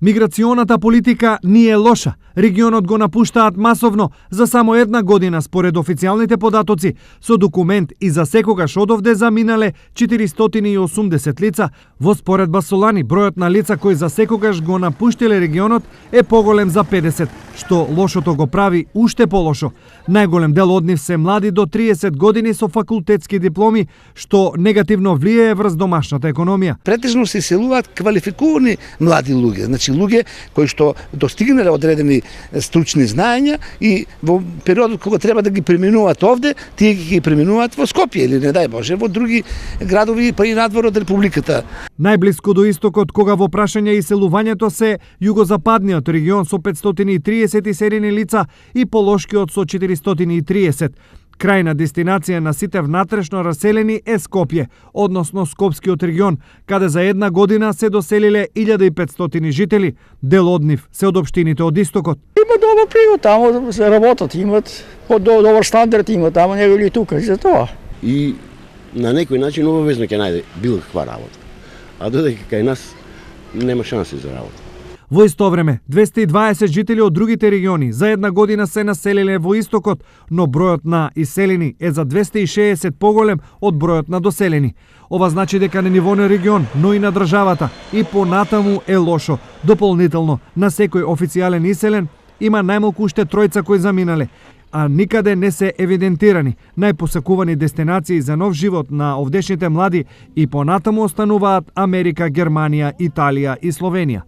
Миграционата политика не е лоша. Регионот го напуштаат масовно за само една година според официјалните податоци. Со документ и за секогаш одовде заминале 480 лица. Во споредба со лани, бројот на лица кои за секогаш го напуштиле регионот е поголем за 50, што лошото го прави уште полошо. Најголем дел од нив се млади до 30 години со факултетски дипломи, што негативно влијае врз домашната економија. Претежно се иселуваат квалификувани млади луѓе, значи луѓе кои што достигнале одредени стручни знаења и во периодот кога треба да ги применуваат овде, тие ги применуваат во Скопје или не дај Боже во други градови па и надвор од републиката. Најблиску до истокот кога во прашање иселувањето се југозападниот регион со 537 лица и Полошкиот со 430. Крајна дестинација на сите внатрешно раселени е Скопје, односно Скопскиот регион, каде за една година се доселиле 1500 жители. Дел од нив се од општините од истокот. Има добар приход, тамо се работат, имат добар стандард, имат тамо него или тука, за тоа. И на некој начин обавезно ќе најде било каква работа. А додека кај нас нема шанси за работа. Во исто време, 220 жители од другите региони за една година се населиле во истокот, но бројот на иселени е за 260 поголем од бројот на доселени. Ова значи дека на ниво на регион, но и на државата и понатаму е лошо. Дополнително, на секој официјален иселен има најмалку уште тројца кои заминале, а никаде не се евидентирани. Најпосакувани дестинации за нов живот на овдешните млади и понатаму остануваат Америка, Германија, Италија и Словенија.